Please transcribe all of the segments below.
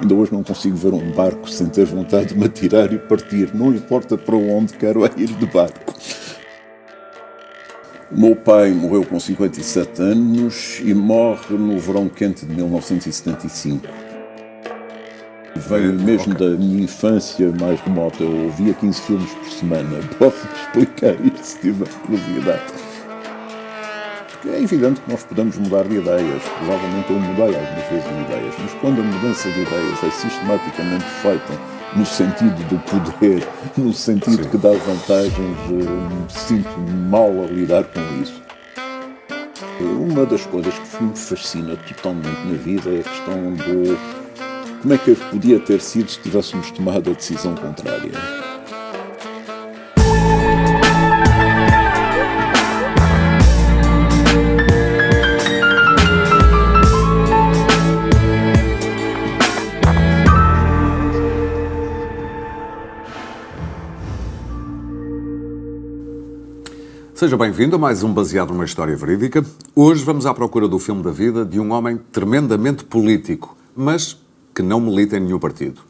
Ainda hoje não consigo ver um barco sem ter vontade de me atirar e partir. Não importa para onde, quero é ir de barco. O meu pai morreu com 57 anos e morre no verão quente de 1975. Veio mesmo da minha infância mais remota. Eu ouvia 15 filmes por semana. Posso explicar isto se tiver curiosidade? Porque é evidente que nós podemos mudar de ideias. Provavelmente eu mudei algumas vezes de ideias. Mas quando a mudança de ideias é sistematicamente feita no sentido do poder, no sentido que dá vantagens, me sinto mal a lidar com isso. Uma das coisas que me fascina totalmente na vida é a questão do como é que podia ter sido se tivéssemos tomado a decisão contrária. Seja bem-vindo a mais um Baseado numa História Verídica. Hoje vamos à procura do filme da vida de um homem tremendamente político, mas que não milita em nenhum partido.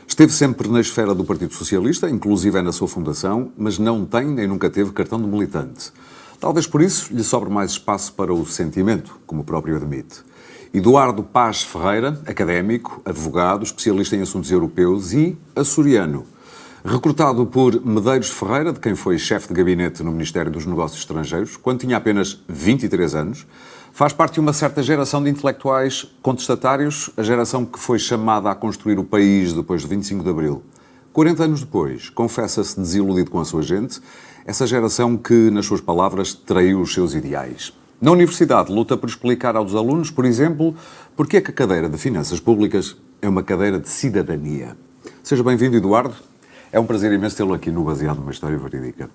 Esteve sempre na esfera do Partido Socialista, inclusive é na sua fundação, mas não tem nem nunca teve cartão de militante. Talvez por isso lhe sobre mais espaço para o sentimento, como o próprio admite. Eduardo Paz Ferreira, académico, advogado, especialista em assuntos europeus e açoriano. Recrutado por Medeiros Ferreira, de quem foi chefe de gabinete no Ministério dos Negócios Estrangeiros, quando tinha apenas 23 anos, faz parte de uma certa geração de intelectuais contestatários, a geração que foi chamada a construir o país depois de 25 de Abril. 40 anos depois, confessa-se desiludido com a sua gente, essa geração que, nas suas palavras, traiu os seus ideais. Na universidade, luta por explicar aos alunos, por exemplo, porque é que a cadeira de Finanças Públicas é uma cadeira de cidadania. Seja bem-vindo, Eduardo. É um prazer imenso tê-lo aqui no Baseado numa História Verídica.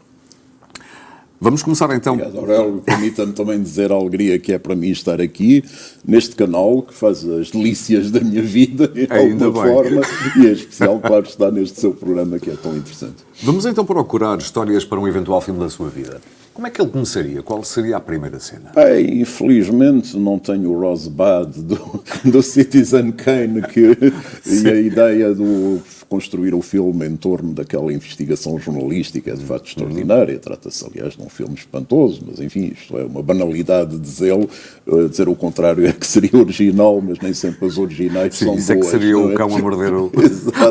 Vamos começar então... Obrigado, Aurélio. Permita-me também dizer a alegria que é para mim estar aqui, neste canal, que faz as delícias da minha vida, de alguma forma, e é especial, claro, estar neste seu programa que é tão interessante. Vamos então procurar histórias para um eventual filme da sua vida. Como é que ele começaria? Qual seria a primeira cena? Infelizmente não tenho o Rosebud do Citizen Kane e a ideia de construir o filme em torno daquela investigação jornalística é de facto extraordinária. Trata-se, aliás, de um filme espantoso, mas enfim, isto é uma banalidade dizê-lo. Dizer o contrário é que seria original, mas nem sempre as originais são boas. Isso é que seria o cão a morder o...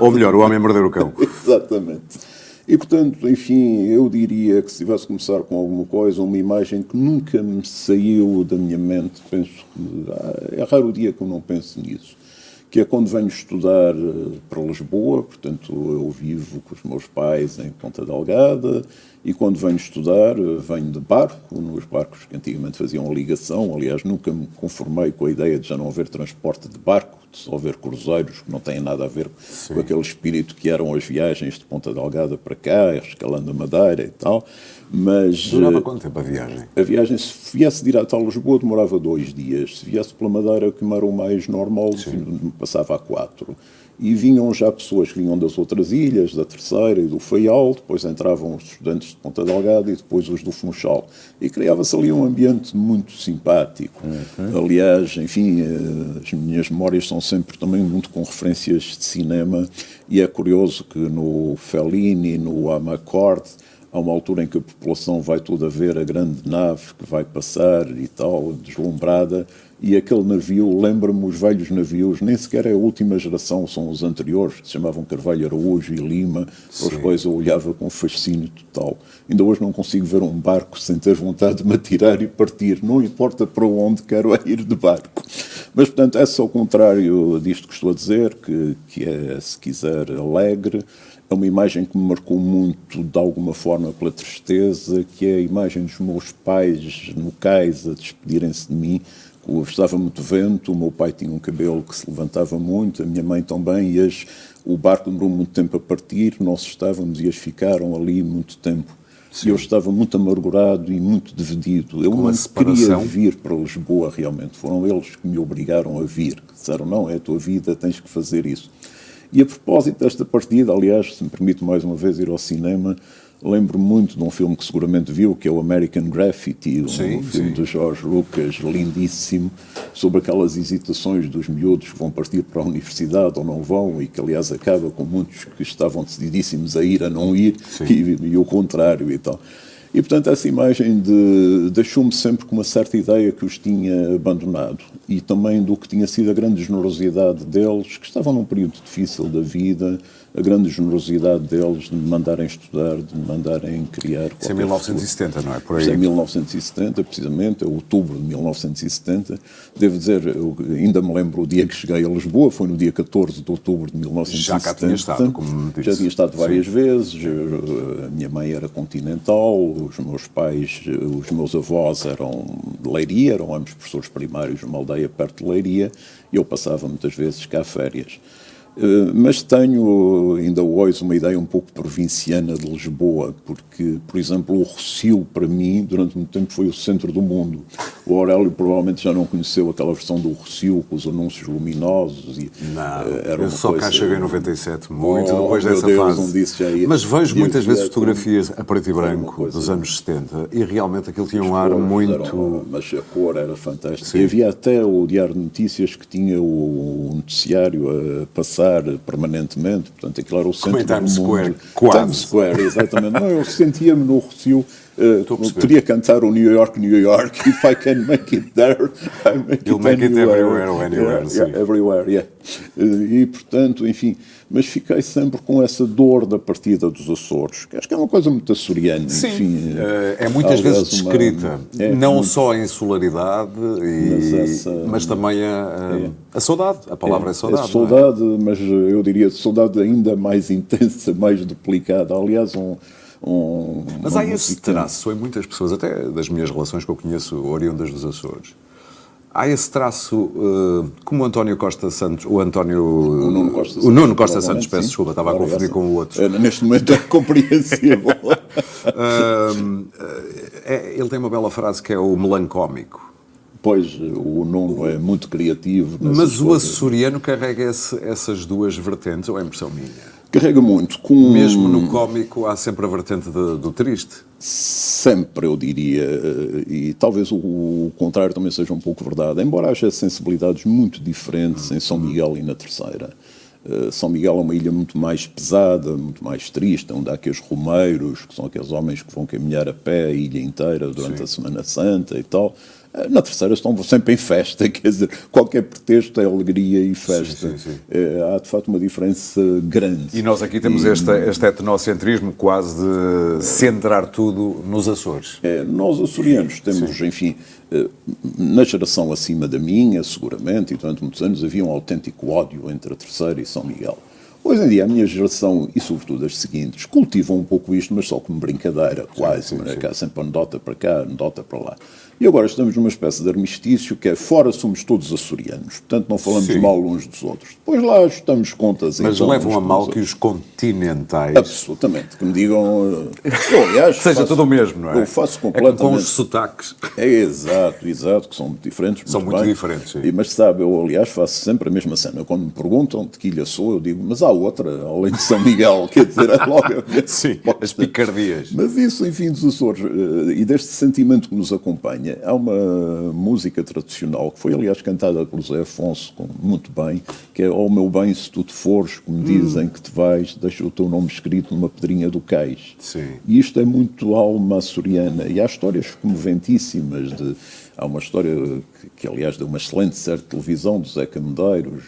Ou melhor, o homem a morder o cão. Exatamente. E, portanto, enfim, eu diria que se tivesse de começar com alguma coisa, uma imagem que nunca me saiu da minha mente, penso que é raro o dia que eu não penso nisso, que é quando venho estudar para Lisboa, portanto, eu vivo com os meus pais em Ponta Delgada, e quando venho estudar, venho de barco, nos barcos que antigamente faziam a ligação. Aliás, nunca me conformei com a ideia de já não haver transporte de barco, de só haver cruzeiros, que não têm nada a ver com aquele espírito que eram as viagens de Ponta Delgada para cá, escalando a Madeira e tal. Mas durava quanto tempo a viagem? A viagem, se viesse direto a Lisboa, demorava 2 dias. Se viesse pela Madeira, que era o mais normal, passava a 4. E vinham já pessoas que vinham das outras ilhas, da Terceira e do Faial, depois entravam os estudantes de Ponta Delgada e depois os do Funchal. E criava-se ali um ambiente muito simpático. Aliás, enfim, as minhas memórias são sempre também muito com referências de cinema, e é curioso que no Fellini, no Amarcord, há uma altura em que a população vai toda ver a grande nave que vai passar e tal, deslumbrada, e aquele navio lembra-me os velhos navios, nem sequer é a última geração, são os anteriores, que se chamavam Carvalho Araújo e Lima, os quais eu olhava com fascínio total. Ainda hoje não consigo ver um barco sem ter vontade de me atirar e partir, não importa para onde, quero é ir de barco. Mas, portanto, é só o contrário disto que estou a dizer, que é, se quiser, alegre. É uma imagem que me marcou muito, de alguma forma, pela tristeza, que é a imagem dos meus pais no cais a despedirem-se de mim. Estava muito vento, o meu pai tinha um cabelo que se levantava muito, a minha mãe também, e o barco demorou muito tempo a partir, nós estávamos e eles ficaram ali muito tempo. Sim. E eu estava muito amargurado e muito dividido. Eu não queria vir para Lisboa, realmente. Foram eles que me obrigaram a vir. Disseram, não, é a tua vida, tens que fazer isso. E a propósito desta partida, aliás, se me permite mais uma vez ir ao cinema, lembro muito de um filme que seguramente viu, que é o American Graffiti, um filme de George Lucas, lindíssimo, sobre aquelas hesitações dos miúdos que vão partir para a universidade ou não vão, e que aliás acaba com muitos que estavam decididíssimos a ir, a não ir, e o contrário e tal. E, portanto, essa imagem deixou-me sempre com uma certa ideia que os tinha abandonado, e também do que tinha sido a grande generosidade deles, que estavam num período difícil da vida, a grande generosidade deles de me mandarem estudar, de me mandarem criar. Isso é 1970, não é? Por aí. Isso é 1970, precisamente, é outubro de 1970. Devo dizer, eu ainda me lembro o dia que cheguei a Lisboa, foi no dia 14 de outubro de 1970. Já cá tinha estado, como me disse. Já tinha estado várias vezes, a minha mãe era continental, os meus pais, os meus avós eram de Leiria, eram ambos professores primários numa aldeia perto de Leiria, e eu passava muitas vezes cá férias. Mas tenho ainda hoje uma ideia um pouco provinciana de Lisboa, porque, por exemplo, o Rossio, para mim, durante muito tempo foi o centro do mundo. O Aurélio provavelmente já não conheceu aquela versão do Rossio com os anúncios luminosos. Eu só cá cheguei em 97, muito depois dessa fase. Mas vejo muitas vezes fotografias a preto e branco dos anos 70 e realmente aquilo tinha um ar muito... Mas a cor era fantástica. E havia até o Diário de Notícias que tinha o noticiário a passar permanentemente, portanto aquilo era o centro do Times mundo. Square, quase. Times Square, exatamente. Não, eu sentia-me no Rossio, podia cantar o New York, New York, if I can make it there, I make You'll it make anywhere. It anywhere, Yeah, everywhere, yeah. E, portanto, enfim, mas fiquei sempre com essa dor da partida dos Açores, que acho que é uma coisa muito açoriana. Sim, enfim, é muitas vezes descrita, não só a insularidade, mas também a saudade, a palavra é saudade. É saudade, mas eu diria saudade ainda mais intensa, mais duplicada. Aliás, mas há esse traço em muitas pessoas, até das minhas relações que eu conheço oriundas dos Açores. Há esse traço, como o António Costa Santos, o Nuno Costa Santos, peço desculpa, estava a confundir com o outro. Neste momento é compreensível. Ele tem uma bela frase que é o melancómico. Pois, o Nuno é muito criativo. Mas o açoriano carrega essas duas vertentes, ou é impressão minha? Carrega muito. Mesmo no cómico há sempre a vertente do triste. Sempre, eu diria, e talvez o contrário também seja um pouco verdade, embora haja sensibilidades muito diferentes em São Miguel e na Terceira. São Miguel é uma ilha muito mais pesada, muito mais triste, onde há aqueles romeiros, que são aqueles homens que vão caminhar a pé a ilha inteira durante a Semana Santa e tal. Na Terceira estão sempre em festa, quer dizer, qualquer pretexto é alegria e festa. Sim. Há, de facto, uma diferença grande. E nós aqui temos este etnocentrismo quase de centrar tudo nos Açores. Nós, açorianos, temos, enfim, na geração acima da minha, seguramente, e durante muitos anos havia um autêntico ódio entre a Terceira e São Miguel. Hoje em dia, a minha geração, e sobretudo as seguintes, cultivam um pouco isto, mas só como brincadeira, quase. Há sempre anedota para cá, anedota para lá. E agora estamos numa espécie de armistício que é fora somos todos açorianos, portanto não falamos mal uns dos outros. Depois lá ajustamos contas. Mas então, levam a mal que os continentais... Absolutamente, que me digam... Eu, aliás, seja tudo o mesmo, não é? Eu faço completamente... com os sotaques. Exato, que são muito diferentes. São muito diferentes, sim. Mas sabe, eu aliás faço sempre a mesma cena. Quando me perguntam de que ilha sou, eu digo, mas há outra, além de São Miguel, quer dizer, é logo a sim, as picardias. Mas isso, enfim, dos Açores, e deste sentimento que nos acompanha, há uma música tradicional que foi, aliás, cantada por José Afonso muito bem, que é "Ó meu bem, se tu te fores, como dizem que te vais, deixa o teu nome escrito numa pedrinha do cais." Sim. E isto é muito alma açoriana. E há histórias comoventíssimas. Há uma história que, aliás, deu uma excelente série de televisão, do Zeca Medeiros,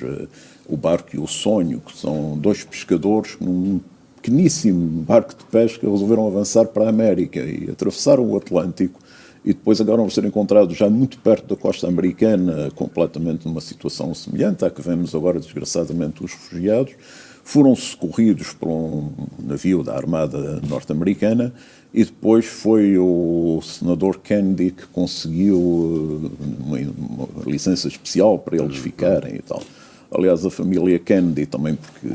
O Barco e o Sonho, que são dois pescadores que num pequeníssimo barco de pesca resolveram avançar para a América e atravessaram o Atlântico. E depois acabaram por ser encontrados já muito perto da costa americana, completamente numa situação semelhante à que vemos agora, desgraçadamente, os refugiados. Foram socorridos por um navio da Armada norte-americana e depois foi o senador Kennedy que conseguiu uma licença especial para eles ficarem e tal. Aliás, a família Kennedy também, porque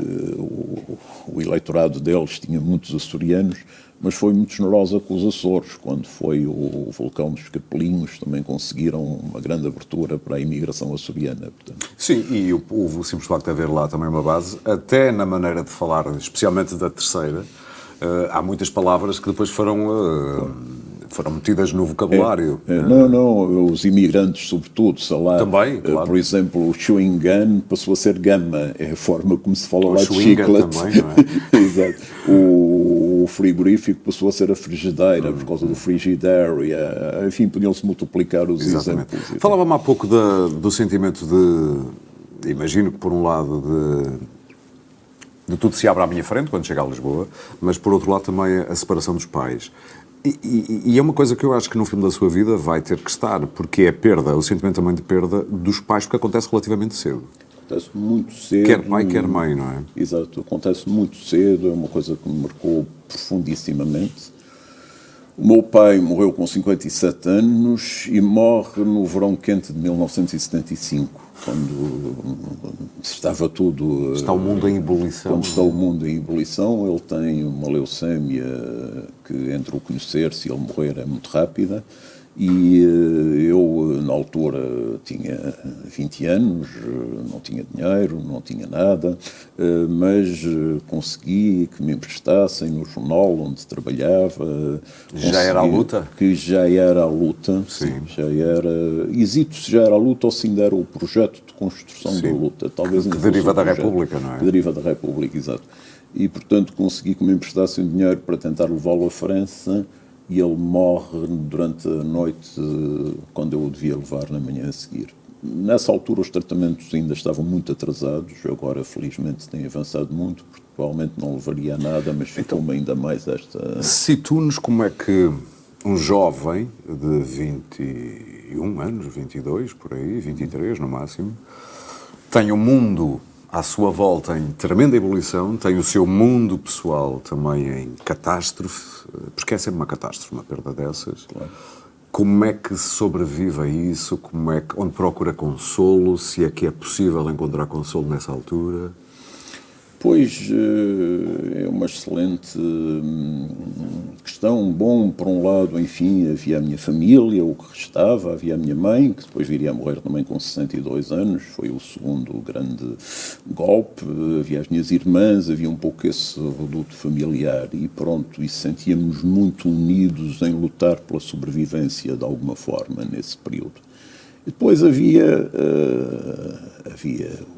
o eleitorado deles tinha muitos açorianos, mas foi muito generosa com os Açores. Quando foi o vulcão dos Capelinhos, também conseguiram uma grande abertura para a imigração açoriana. Portanto. Sim, e o simples facto de haver lá também uma base, até na maneira de falar, especialmente da Terceira, há muitas palavras que depois foram metidas no vocabulário. Não, os imigrantes, sobretudo, sei lá. Também, claro. Por exemplo, o chewing gum passou a ser gama, é a forma como se fala lá de chewing-gum chiclete. também, não é? Exato. O frigorífico passou a ser a frigideira, por causa do frigidaire. Enfim, podiam-se multiplicar os Exatamente. exemplos. Falava-me há pouco do sentimento de, imagino que por um lado, de tudo se abre à minha frente quando chego a Lisboa, mas por outro lado também a separação dos pais. E é uma coisa que eu acho que no filme da sua vida vai ter que estar, porque é a perda, o sentimento também de perda dos pais, porque acontece relativamente cedo. Acontece muito cedo. Quer pai, quer mãe, não é? Exato, acontece muito cedo, é uma coisa que me marcou profundissimamente. O meu pai morreu com 57 anos e morre no verão quente de 1975, quando estava tudo... Está o mundo em ebulição. Quando está o mundo em ebulição, ele tem uma leucémia que, entre o conhecer-se e ele morrer, é muito rápida. E eu, na altura, tinha 20 anos, não tinha dinheiro, não tinha nada, mas consegui que me emprestassem no jornal onde trabalhava. Já era a luta? Que já era a luta, sim. Já era... Hesito se já era a luta ou se ainda era o projeto de construção da luta. Talvez que deriva da República, não é? Que deriva da República, exato. E, portanto, consegui que me emprestassem dinheiro para tentar levá-lo à França. E ele morre durante a noite, quando eu o devia levar na manhã a seguir. Nessa altura os tratamentos ainda estavam muito atrasados, agora felizmente têm avançado muito, porque provavelmente não levaria a nada, mas ficou-me ainda mais esta... Situa-nos como é que um jovem de 21 anos, 22, por aí, 23 no máximo, tem o mundo à sua volta em tremenda ebulição, tem o seu mundo pessoal também em catástrofe, porque é sempre uma catástrofe, uma perda dessas. Claro. Como é que se sobrevive a isso? Onde procura consolo? Se é que é possível encontrar consolo nessa altura? Pois, é uma excelente questão. Bom, por um lado, enfim, havia a minha família, o que restava, havia a minha mãe, que depois viria a morrer também com 62 anos, foi o segundo grande golpe, havia as minhas irmãs, havia um pouco esse reduto familiar e pronto, e sentíamos muito unidos em lutar pela sobrevivência de alguma forma nesse período. E depois havia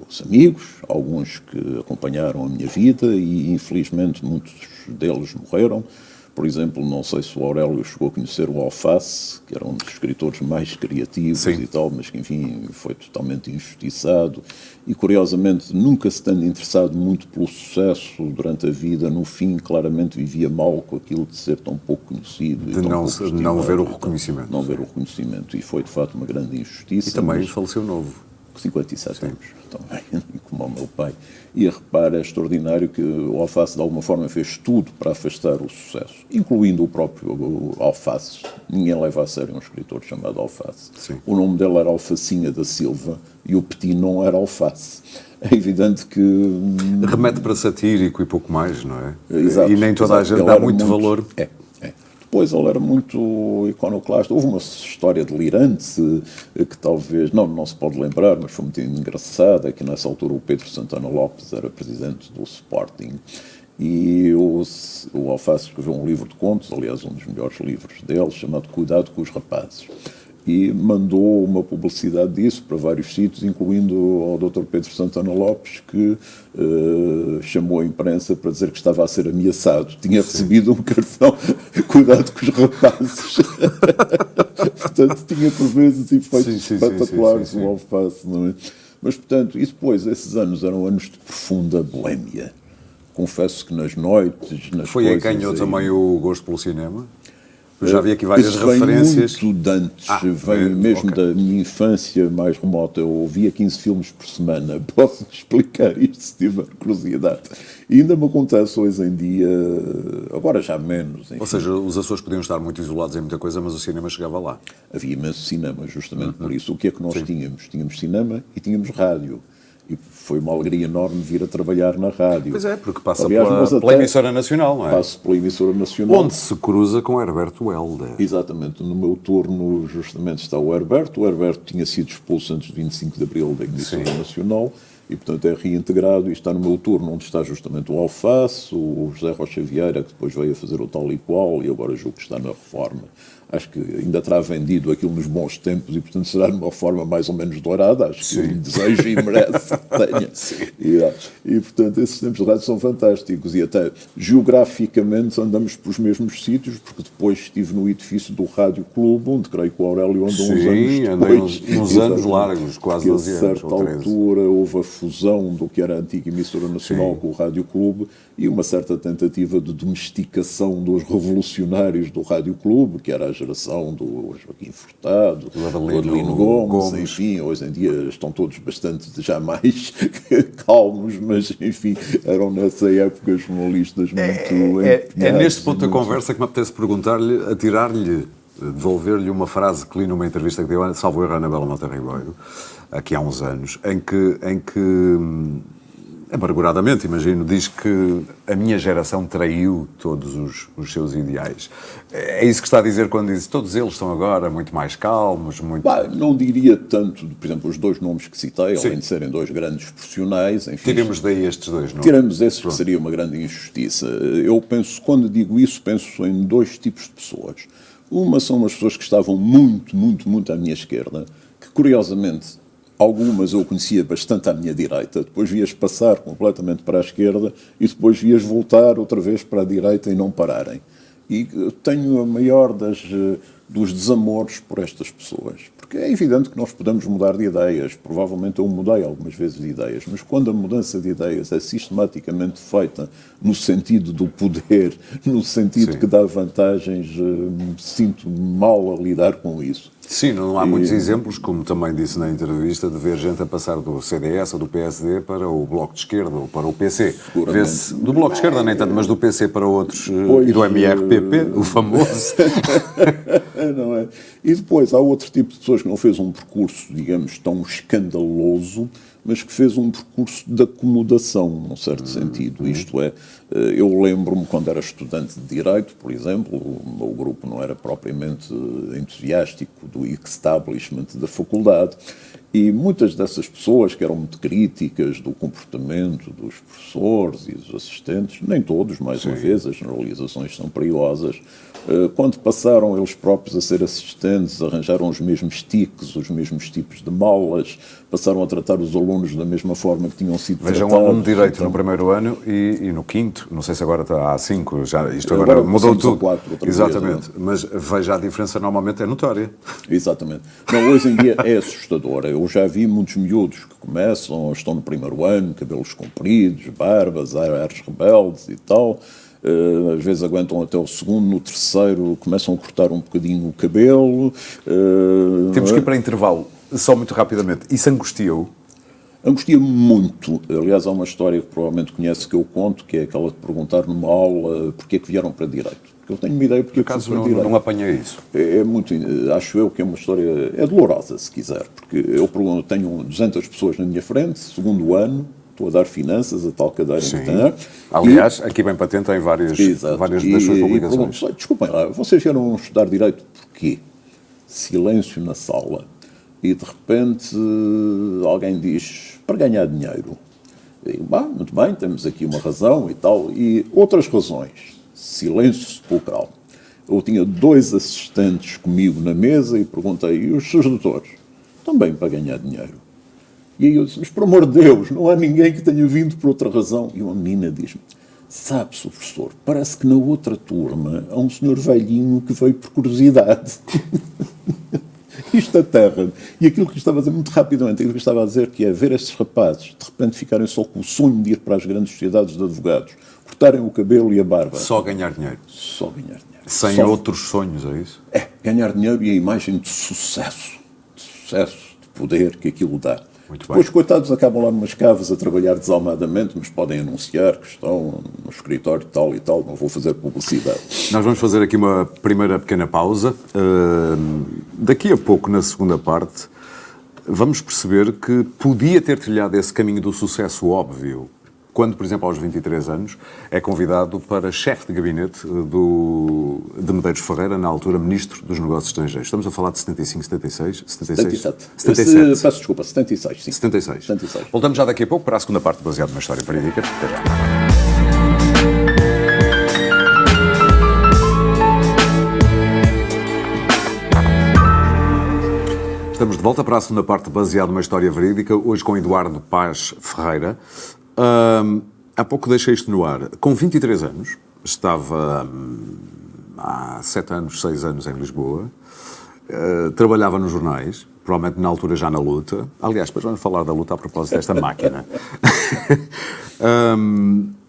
os amigos, alguns que acompanharam a minha vida e infelizmente muitos deles morreram. Por exemplo, não sei se o Aurélio chegou a conhecer o Alface, que era um dos escritores mais criativos Sim. e tal, mas que, enfim, foi totalmente injustiçado. E, curiosamente, nunca se tendo interessado muito pelo sucesso durante a vida, no fim, claramente vivia mal com aquilo de ser tão pouco conhecido. De não ver o reconhecimento. Não ver o reconhecimento. E foi, de facto, uma grande injustiça. E também faleceu novo. 57 anos, também, como o meu pai. E repara, é extraordinário que o Alface, de alguma forma, fez tudo para afastar o sucesso, incluindo o próprio Alface. Ninguém leva a sério um escritor chamado Alface. Sim. O nome dele era Alfacinha da Silva e o petit não era Alface. É evidente que... Remete para satírico e pouco mais, não é? Exato, e nem toda a gente dá muito valor. Depois ele era muito iconoclasta. Houve uma história delirante que talvez, não se pode lembrar, mas foi muito engraçada, que nessa altura o Pedro Santana Lopes era presidente do Sporting e o Alface escreveu um livro de contos, aliás um dos melhores livros dele, chamado Cuidado com os Rapazes. E mandou uma publicidade disso para vários sítios, incluindo ao Dr. Pedro Santana Lopes, que chamou a imprensa para dizer que estava a ser ameaçado. Tinha recebido um cartão, cuidado com os rapazes. Portanto, tinha por vezes efeitos espetaculares o Alface, não é? Mas, portanto, e depois, esses anos eram anos de profunda boémia. Confesso que nas noites... Foi aí que ganhou também o gosto pelo cinema? Eu já vi aqui várias isso referências. Vem muito de antes, vem mesmo da minha infância mais remota. Eu ouvia 15 filmes por semana. Posso explicar isto se tiver curiosidade. E ainda me acontece hoje em dia, agora já menos. Enfim. Ou seja, os Açores podiam estar muito isolados em muita coisa, mas o cinema chegava lá. Havia imenso cinema, justamente por isso. O que é que nós tínhamos? Tínhamos cinema e tínhamos rádio. E foi uma alegria enorme vir a trabalhar na rádio. Pois é, porque passa pela emissora nacional, não é? Passo pela emissora nacional. Onde se cruza com Herberto Helder. Exatamente. No meu turno, justamente, está o Herberto. O Herberto tinha sido expulso antes de 25 de Abril da emissora nacional e, portanto, é reintegrado e está no meu turno, onde está justamente o Alface, o José Rocha Vieira, que depois veio a fazer o Tal e Qual, e agora julgo que está na Reforma. Acho que ainda terá vendido aquilo nos bons tempos e, portanto, será numa forma mais ou menos dourada. Acho que ele deseja e merece que tenha. E, portanto, esses tempos de rádio são fantásticos. E até geograficamente andamos pelos mesmos sítios, porque depois estive no edifício do Rádio Clube, onde creio que o Aurélio andou uns anos depois. Uns anos largos, quase 12 anos. A certa altura houve a fusão do que era a antiga emissora nacional com o Rádio Clube e uma certa tentativa de domesticação dos revolucionários do Rádio Clube, que era a geração do Joaquim Furtado, do Adelino Gomes, enfim, hoje em dia estão todos bastante já mais calmos, mas enfim, eram nessa época jornalistas muito É neste ponto da conversa que me apetece perguntar-lhe, atirar-lhe, devolver-lhe uma frase que li numa entrevista que deu, salvo erro, a Anabela Mota Ribeiro, aqui há uns anos, em que amarguradamente, imagino, diz que a minha geração traiu todos os seus ideais. É isso que está a dizer quando diz todos eles estão agora muito mais calmos, muito... Não diria tanto, por exemplo, os dois nomes que citei, além de serem dois grandes profissionais, enfim... Tiremos daí estes dois nomes. Tiramos esses, que seria uma grande injustiça. Eu penso, quando digo isso, penso em dois tipos de pessoas. Uma são as pessoas que estavam muito à minha esquerda, que curiosamente... Algumas eu conhecia bastante à minha direita, depois vias passar completamente para a esquerda e depois vias voltar outra vez para a direita e não pararem. E tenho a maior dos desamores por estas pessoas. Porque é evidente que nós podemos mudar de ideias. Provavelmente eu mudei algumas vezes de ideias. Mas quando a mudança de ideias é sistematicamente feita no sentido do poder, no sentido que dá vantagens, me sinto mal a lidar com isso. Sim, não há muitos exemplos, como também disse na entrevista, de ver gente a passar do CDS ou do PSD para o Bloco de Esquerda ou para o PC. Vê-se, do Bloco de Esquerda nem tanto, mas do PC para outros, e do MRPP, o famoso. Não é? E depois há outro tipo de pessoas que não fez um percurso, digamos, tão escandaloso, mas que fez um percurso de acomodação, num certo sentido. Isto é, eu lembro-me quando era estudante de Direito, por exemplo, o meu grupo não era propriamente entusiástico do establishment da faculdade, e muitas dessas pessoas que eram muito críticas do comportamento dos professores e dos assistentes, nem todos, mais uma vez, as generalizações são perigosas, quando passaram eles próprios a ser assistentes, arranjaram os mesmos tiques, os mesmos tipos de malas, passaram a tratar os alunos da mesma forma que tinham sido tratados. Vejam um aluno de Direito no primeiro ano e no quinto, não sei se agora está há 5, isto agora mudou tudo. 4, exatamente, mas veja a diferença, normalmente é notória. Exatamente. Não, hoje em dia é assustador. Eu já vi muitos miúdos que começam, estão no primeiro ano, cabelos compridos, barbas, ares rebeldes e tal. Às vezes aguentam até o segundo, no terceiro começam a cortar um bocadinho o cabelo. Temos que ir para intervalo, só muito rapidamente. Isso angustia-o? Angustia-me muito. Aliás, há uma história que provavelmente conhece que eu conto, que é aquela de perguntar numa aula porque é que vieram para Direito. Porque eu tenho uma ideia porque é que vieram para Direito. Não apanhei isso. É muito, acho eu que é uma história, é dolorosa, se quiser, porque eu tenho 200 pessoas na minha frente, segundo ano, estou a dar finanças, a tal cadeira que tem. Aliás, aqui bem patente em várias das suas publicações. Desculpem lá, vocês vieram estudar Direito porquê? Silêncio na sala. E de repente alguém diz, para ganhar dinheiro. E, muito bem, temos aqui uma razão e tal. E outras razões. Silêncio sepulcral. Eu tinha 2 assistentes comigo na mesa e perguntei, e os seus doutores? Também para ganhar dinheiro. E aí eu disse, mas por amor de Deus, não há ninguém que tenha vindo por outra razão. E uma menina diz-me, sabe-se, professor, parece que na outra turma há um senhor velhinho que veio por curiosidade. Isto aterra. E aquilo que eu estava a dizer, muito rapidamente, aquilo que eu estava a dizer, que é ver estes rapazes de repente ficarem só com o sonho de ir para as grandes sociedades de advogados, cortarem o cabelo e a barba. Só ganhar dinheiro. Só ganhar dinheiro. Sem outros sonhos, é isso? É, ganhar dinheiro e a imagem de sucesso, de poder que aquilo dá. Muito Depois, bem. coitados, acabam lá numas caves a trabalhar desalmadamente, mas podem anunciar que estão no escritório tal e tal, não vou fazer publicidade. Nós vamos fazer aqui uma primeira pequena pausa. Daqui a pouco, na segunda parte, vamos perceber que podia ter trilhado esse caminho do sucesso óbvio, quando, por exemplo, aos 23 anos, é convidado para chefe de gabinete de Medeiros Ferreira, na altura Ministro dos Negócios Estrangeiros. Estamos a falar de 75, 76, 76? 77. 77. Peço desculpa, 76, sim. 76. 76. Voltamos já daqui a pouco para a segunda parte, baseada numa história verídica. Até já. Estamos de volta para a segunda parte, baseada numa história verídica, hoje com Eduardo Paz Ferreira. Há pouco deixei isto no ar. Com 23 anos, estava há 7 anos, 6 anos em Lisboa, trabalhava nos jornais, provavelmente na altura já na luta. Aliás, depois vamos falar da luta a propósito desta máquina.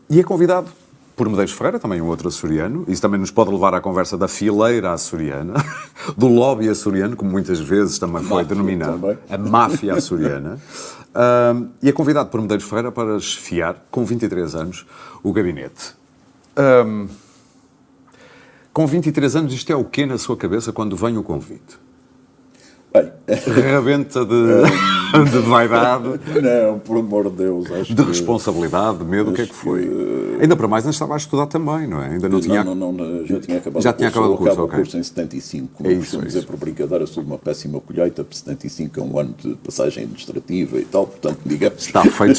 E é convidado por Medeiros Ferreira, também um outro açoriano. Isso também nos pode levar à conversa da fileira açoriana, do lobby açoriano, como muitas vezes também foi denominado, também. A máfia açoriana. E é convidado por Medeiros Ferreira para esfiar, com 23 anos, o gabinete. Com 23 anos, isto é o quê na sua cabeça quando vem o convite? Bem, rebenta de vaidade. Não, por amor de Deus. Acho de responsabilidade, de medo, o que é que foi? Ainda para mais, ainda estava a estudar também, não é? Ainda não tinha... Não, já tinha acabado já tinha acabado o curso, o curso em 75. Como eu costumo dizer por brincadeira, sou de uma péssima colheita, porque 75 é um ano de passagem administrativa e tal, portanto, digamos... Está feito.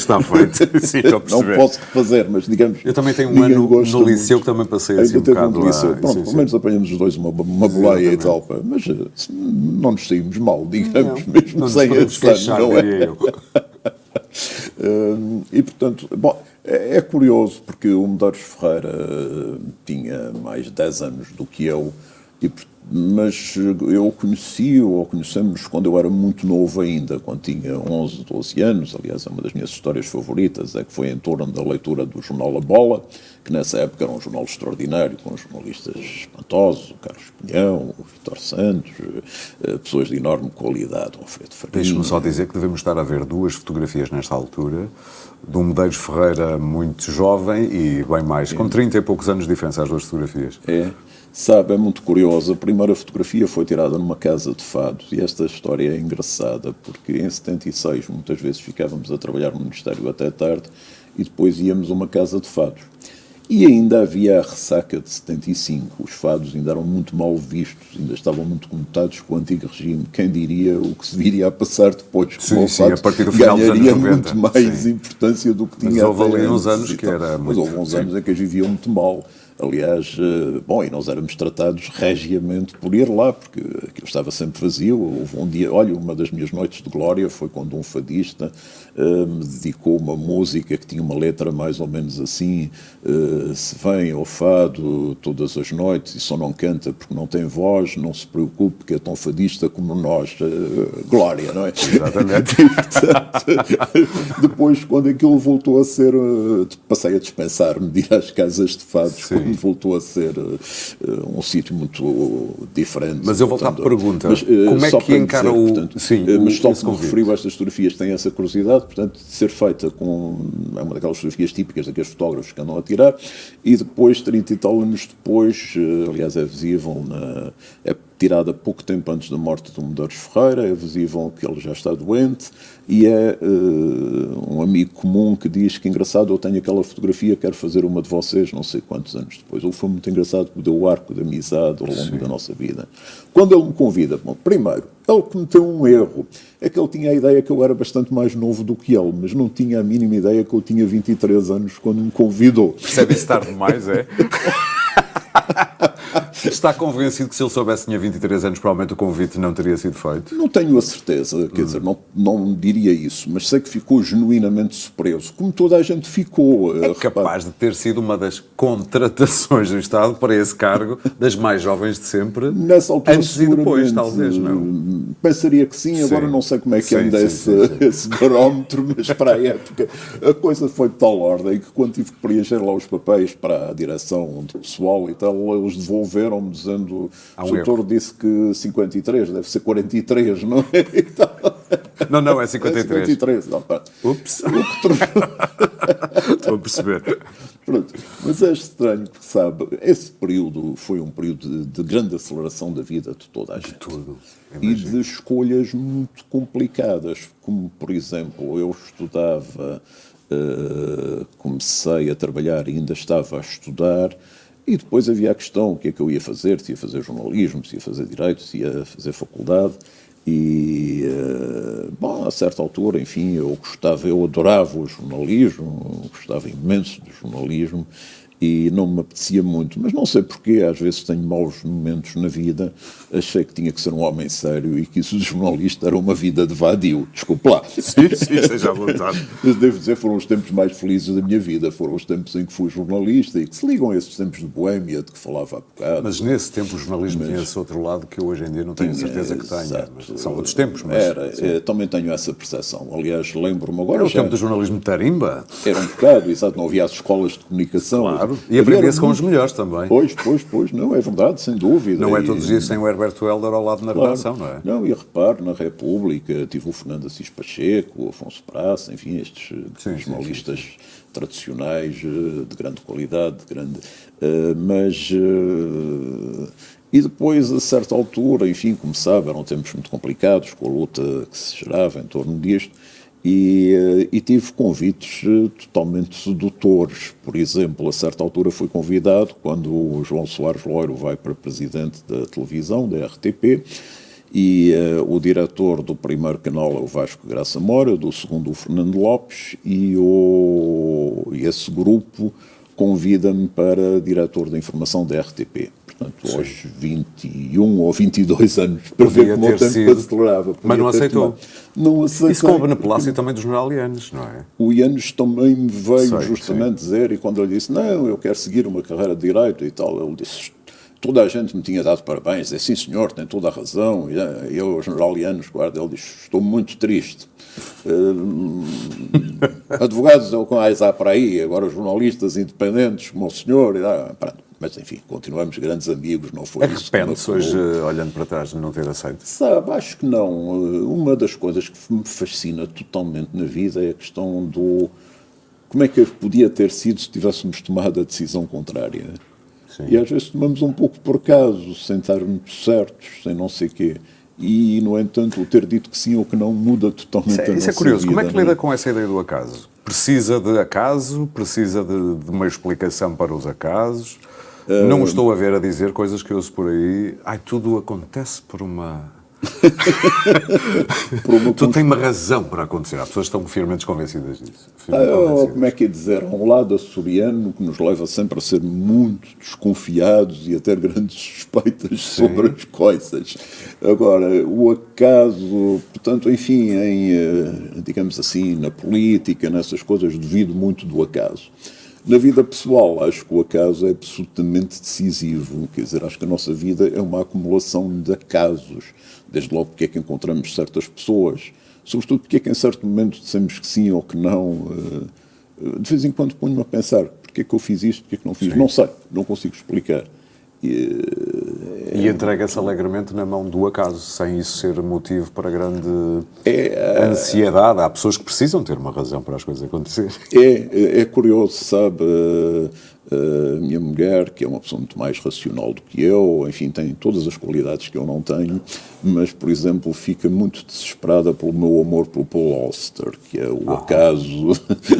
Sim, estou a perceber. Não posso fazer, mas digamos... Eu também tenho um ano no liceu que também passei assim um bocado lá. Pronto, pelo menos apanhamos os dois uma boleia e tal, mas não nos saímos mal, digamos, mesmo sem esse ano, não é? E portanto, bom, é curioso porque o Medeiros Ferreira tinha mais de 10 anos do que eu, mas eu conhecemos quando eu era muito novo ainda, quando tinha 11, 12 anos. Aliás, é uma das minhas histórias favoritas, é que foi em torno da leitura do jornal A Bola, que nessa época era um jornal extraordinário, com jornalistas espantosos, o Carlos Pinhão, o Vítor Santos, pessoas de enorme qualidade, o Alfredo Farinha. Deixe-me só dizer que devemos estar a ver 2 fotografias nesta altura, de um Medeiros Ferreira muito jovem e bem mais, com 30 e poucos anos de diferença as 2 fotografias. Sabe, é muito curioso. A primeira fotografia foi tirada numa casa de fado e esta história é engraçada porque em 76 muitas vezes ficávamos a trabalhar no Ministério até tarde e depois íamos a uma casa de fados. E ainda havia a ressaca de 75. Os fados ainda eram muito mal vistos, ainda estavam muito conotados com o antigo regime. Quem diria o que se viria a passar depois? Sim, a partir do final dos anos 90. Ganharia muito mais importância do que tinha. Mas houve ali uns anos que era muito... Mas houve uns anos em que eles viviam muito mal. Aliás, e nós éramos tratados regiamente por ir lá, porque aquilo estava sempre vazio. Houve um dia, olha, uma das minhas noites de glória foi quando um fadista me dedicou uma música que tinha uma letra mais ou menos assim: se vem ao fado todas as noites e só não canta porque não tem voz, não se preocupe que é tão fadista como nós. Glória, não é? Exatamente. E, portanto, depois, quando aquilo voltou a ser, passei a dispensar-me de ir às casas de fados. Sim. Voltou a ser um sítio muito diferente. Mas eu volto à pergunta, como é que encara o... Portanto, sim, mas só que me referiu a estas fotografias, tem essa curiosidade, portanto, de ser feita com... É uma daquelas fotografias típicas daqueles fotógrafos que andam a tirar, e depois, 30 e tal anos depois, aliás, é visível, é tirada pouco tempo antes da morte do Medeiros Ferreira, é visível que ele já está doente, e é um amigo comum que diz que, engraçado, eu tenho aquela fotografia, quero fazer uma de vocês, não sei quantos anos depois. Ele foi muito engraçado, porque deu o arco da amizade ao longo da nossa vida. Quando ele me convida, bom, primeiro, ele cometeu um erro, é que ele tinha a ideia que eu era bastante mais novo do que ele, mas não tinha a mínima ideia que eu tinha 23 anos quando me convidou. Percebe isso tarde demais, é? Está convencido que se ele soubesse que tinha 23 anos, provavelmente o convite não teria sido feito? Não tenho a certeza, quer dizer, não diria isso, mas sei que ficou genuinamente surpreso, como toda a gente ficou. É capaz de ter sido uma das contratações do Estado para esse cargo das mais jovens de sempre, nessa altura, antes e depois, talvez, não? Pensaria que sim, agora não sei como é que anda esse barómetro, mas para a época a coisa foi de tal ordem que quando tive que preencher lá os papéis para a direção de pessoal e tal, eles devolveram-me dizendo, o doutor disse que 53, deve ser 43, não é? Não, é 53. É 53, não, pá. Ups. Estou a perceber. Pronto. Mas é estranho, porque, sabe, esse período foi um período de grande aceleração da vida de toda a gente. De tudo. E de escolhas muito complicadas, como, por exemplo, eu estudava comecei a trabalhar e ainda estava a estudar, e depois havia a questão, o que é que eu ia fazer, se ia fazer jornalismo, se ia fazer direito, se ia fazer faculdade, e, bom, a certa altura, enfim, eu adorava o jornalismo, gostava imenso do jornalismo, e não me apetecia muito, mas não sei porquê, às vezes tenho maus momentos na vida, achei que tinha que ser um homem sério e que isso de jornalista era uma vida de vadio, desculpe lá. Sim, esteja à vontade. Devo dizer, foram os tempos mais felizes da minha vida, foram os tempos em que fui jornalista e que se ligam a esses tempos de boémia de que falava há bocado. Mas nesse tempo o jornalismo tinha esse outro lado que eu hoje em dia não tenho certeza que tenha. São outros tempos, mas... Também tenho essa percepção. Aliás, lembro-me agora... Era o tempo do jornalismo tarimba. Era um bocado, exato, não havia as escolas de comunicação. Claro, e aprendia-se com os melhores também. Pois, não, é verdade, sem dúvida. Não é todos os dias sem o Herbert Helder ao lado na redação, não é? Não, e reparo, na República, tive o Fernando Assis Pacheco, o Afonso Praça, enfim, estes jornalistas tradicionais, de grande qualidade, e depois, a certa altura, enfim, como sabe, eram tempos muito complicados, com a luta que se gerava em torno disto, e tive convites totalmente sedutores. Por exemplo, a certa altura fui convidado, quando o João Soares Loiro vai para presidente da televisão, da RTP, e o diretor do primeiro canal é o Vasco Graça Moura, do segundo o Fernando Lopes, e esse grupo convida-me para diretor da informação da RTP. Portanto, aos 21 ou 22 anos, para ver como o tempo acelerava. Mas não aceitou? Não aceitei. Isso com o beneplacito também dos jornalianos, não é? O Ianes também me veio justamente dizer, e quando ele disse, não, eu quero seguir uma carreira de direito e tal, ele disse, toda a gente me tinha dado parabéns, disse, sim senhor, tem toda a razão, e eu, o general Ianes, guarda, ele disse, estou muito triste. Advogados é o que mais há para aí, agora jornalistas independentes, como o senhor, pronto. Mas, enfim, continuamos grandes amigos, não foi isso. Arrepende-se hoje, olhando para trás, de não ter aceito? Sabe, acho que não. Uma das coisas que me fascina totalmente na vida é a questão do... Como é que podia ter sido se tivéssemos tomado a decisão contrária? Sim. E às vezes tomamos um pouco por acaso, sem estar muito certos, sem não sei quê. E, no entanto, o ter dito que sim ou que não muda totalmente a nossa vida. Isso é curioso. Como é que lida com essa ideia do acaso? Precisa de acaso? Precisa de uma explicação para os acasos? Não estou a ver a dizer coisas que eu ouço por aí. Tudo acontece por uma... Tudo tem uma razão para acontecer. Há pessoas que estão firmemente convencidas disso. Como é que é dizer? Há um lado açoriano que nos leva sempre a ser muito desconfiados e a ter grandes suspeitas sobre as coisas. Agora, o acaso, portanto, enfim, digamos assim, na política, nessas coisas, duvido muito do acaso. Na vida pessoal, acho que o acaso é absolutamente decisivo. Quer dizer, acho que a nossa vida é uma acumulação de acasos. Desde logo porque é que encontramos certas pessoas, sobretudo porque é que em certo momento dissemos que sim ou que não. De vez em quando ponho-me a pensar, porque é que eu fiz isto, porque é que não fiz? Sim. Não sei, não consigo explicar. E entrega-se alegremente na mão do acaso, sem isso ser motivo para grande ansiedade. Há pessoas que precisam ter uma razão para as coisas acontecerem. É curioso, sabe? A minha mulher, que é uma pessoa muito mais racional do que eu, enfim, tem todas as qualidades que eu não tenho, mas, por exemplo, fica muito desesperada pelo meu amor pelo Paul Auster, que é o acaso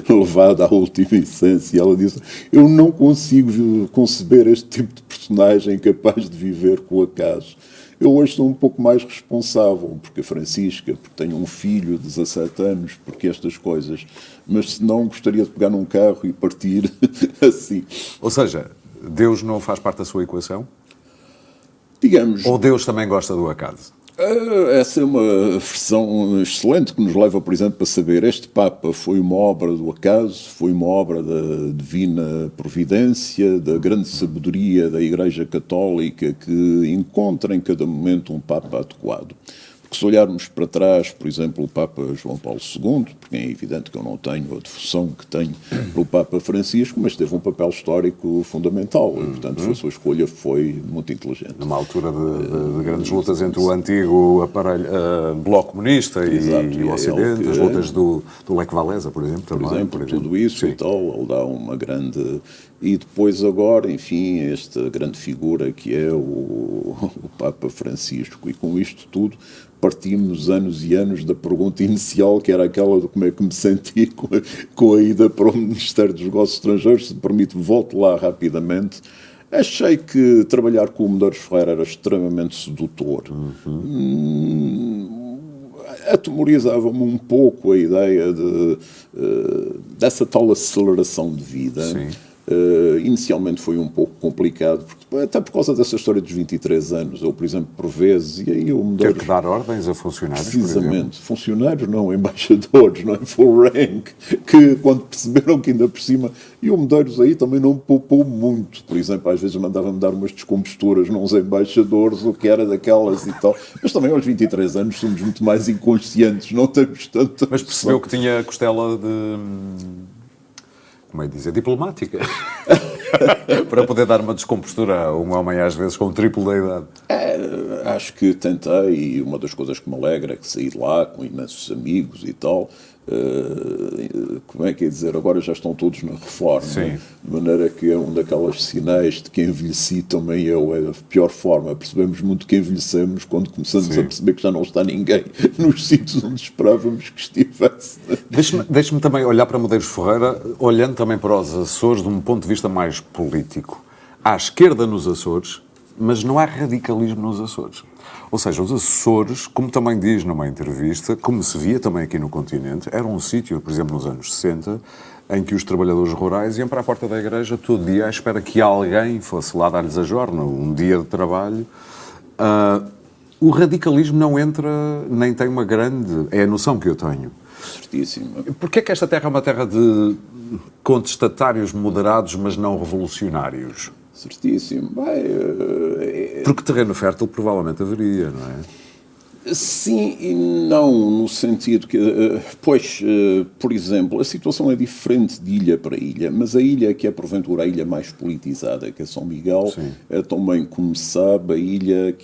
levado à última essência. Ela diz, eu não consigo conceber este tipo de personagem capaz de viver com o acaso. Eu hoje sou um pouco mais responsável, porque a Francisca, porque tenho um filho de 17 anos, porque estas coisas, mas se não, gostaria de pegar num carro e partir assim. Ou seja, Deus não faz parte da sua equação? Digamos... Ou Deus também gosta do acaso? Essa é uma versão excelente que nos leva, por exemplo, a saber este Papa foi uma obra do acaso, foi uma obra da divina providência, da grande sabedoria da Igreja Católica que encontra em cada momento um Papa adequado. Porque se olharmos para trás, por exemplo, o Papa João Paulo II, porque é evidente que eu não tenho a devoção que tenho pelo Papa Francisco, mas teve um papel histórico fundamental e, portanto, a sua escolha foi muito inteligente. Numa altura de grandes lutas entre o antigo aparelho, bloco comunista e o Ocidente, as lutas do Lech Walesa, por exemplo, também. Por exemplo, tudo isso e tal, ele dá uma grande... E depois agora, enfim, esta grande figura que é o Papa Francisco. E com isto tudo, partimos anos e anos da pergunta inicial, que era aquela de como é que me senti com a ida para o Ministério dos Negócios Estrangeiros. Se me permite, volto lá rapidamente. Achei que trabalhar com o Medeiros Ferreira era extremamente sedutor. Atemorizava-me um pouco a ideia dessa tal aceleração de vida. Sim. Inicialmente foi um pouco complicado, até por causa dessa história dos 23 anos. Eu, por exemplo, por vezes, e aí eu me Ter que dar ordens a funcionários, precisamente, funcionários, não embaixadores, não é? Full rank, que quando perceberam que ainda por cima, e o Medeiros aí também não poupou muito. Por exemplo, às vezes mandava-me dar umas descomposturas nos embaixadores, o que era daquelas e tal. Mas também aos 23 anos somos muito mais inconscientes, não temos tanto. Mas percebeu que tinha costela de... como é dizer, diplomática, para poder dar uma descompostura a um homem às vezes com o triplo da idade. Acho que tentei, e uma das coisas que me alegra é que saí de lá com imensos amigos e tal. Como é que é dizer, agora já estão todos na reforma. Sim. De maneira que é um daquelas sinais de que envelheci também eu, é a pior forma. Percebemos muito que envelhecemos quando começamos Sim. a perceber que já não está ninguém nos sítios onde esperávamos que estivesse. Deixe-me também olhar para Medeiros Ferreira, olhando também para os Açores de um ponto de vista mais político. Há esquerda nos Açores, mas não há radicalismo nos Açores. Ou seja, os Açores, como também diz numa entrevista, como se via também aqui no continente, era um sítio, por exemplo, nos anos 60, em que os trabalhadores rurais iam para a porta da igreja todo dia à espera que alguém fosse lá dar-lhes a jorna, um dia de trabalho. O radicalismo não entra, nem tem uma grande... É a noção que eu tenho. Certíssimo. Porquê é que esta terra é uma terra de contestatários moderados, mas não revolucionários? Certíssimo. Porque terreno fértil provavelmente haveria, não é? Sim e não, no sentido que, por exemplo, a situação é diferente de ilha para ilha, mas a ilha que é, porventura, a ilha mais politizada, que é São Miguel, Sim. é também, como sabe, a ilha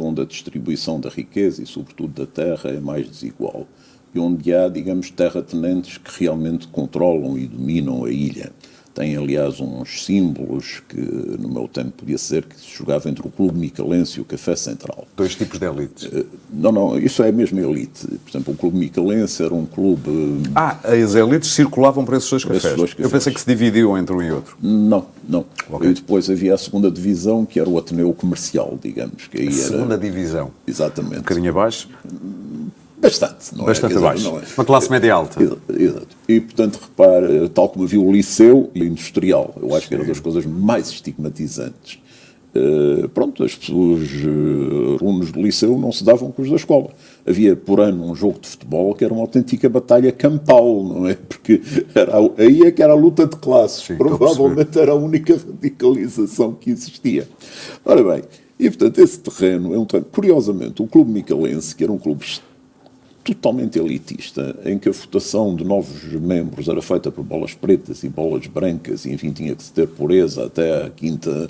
onde a distribuição da riqueza e, sobretudo, da terra é mais desigual. E onde há, digamos, terratenentes que realmente controlam e dominam a ilha. Tem, aliás, uns símbolos que, no meu tempo, podia ser que se jogava entre o Clube Micalense e o Café Central. Dois tipos de elites. Não, isso é a mesma elite. Por exemplo, o Clube Micalense era um clube... As elites circulavam para esses dois cafés. dois cafés. Eu pensei que se dividiam entre um e outro. Não. Ok. E depois havia a segunda divisão, que era o Ateneu Comercial, digamos. Que aí Segunda era... divisão. Exatamente. Um bocadinho abaixo. Bastante, não Bastante é? abaixo. Não é? Uma classe média alta. Exato. E, portanto, repare, tal como havia o liceu e o industrial, eu acho que era das coisas mais estigmatizantes. As pessoas, alunos do liceu, não se davam com os da escola. Havia, por ano, um jogo de futebol que era uma autêntica batalha campal, não é? Porque aí é que era a luta de classes. Sim, provavelmente era a única radicalização que existia. Ora bem, e, portanto, esse terreno é um terreno... Curiosamente, o Clube Micalense, que era um clube totalmente elitista, em que a votação de novos membros era feita por bolas pretas e bolas brancas, e enfim, tinha que se ter pureza até à quinta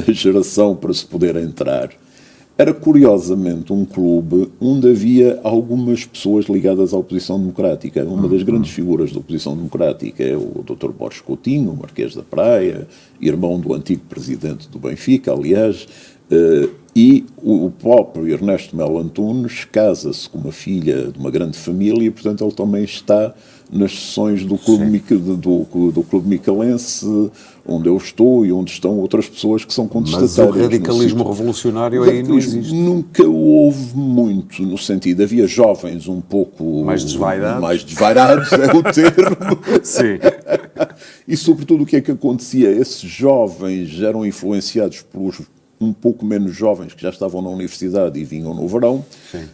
geração para se poder entrar. Era curiosamente um clube onde havia algumas pessoas ligadas à oposição democrática. Uma das grandes figuras da oposição democrática é o Dr. Borges Coutinho, o Marquês da Praia, irmão do antigo presidente do Benfica, aliás, e o próprio Ernesto Melo Antunes casa-se com uma filha de uma grande família e, portanto, ele também está nas sessões do Clube Micalense, onde eu estou e onde estão outras pessoas que são contestatárias. Mas o radicalismo revolucionário aí não existe. Nunca houve muito, no sentido, havia jovens um pouco... Mais desvairados. Mais desvairados, é o termo. Sim. E, sobretudo, o que é que acontecia? Esses jovens eram influenciados pelos um pouco menos jovens que já estavam na universidade e vinham no verão. Sim.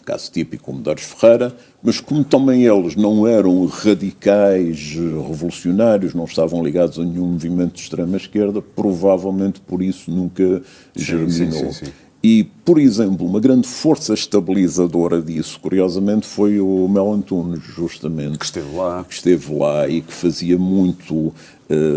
Caso típico como Medeiros Ferreira, mas como também eles não eram radicais, revolucionários, não estavam ligados a nenhum movimento de extrema-esquerda, provavelmente por isso nunca germinou. Sim. E, por exemplo, uma grande força estabilizadora disso, curiosamente, foi o Melo Antunes, justamente. Que esteve lá. Que esteve lá e que fazia muito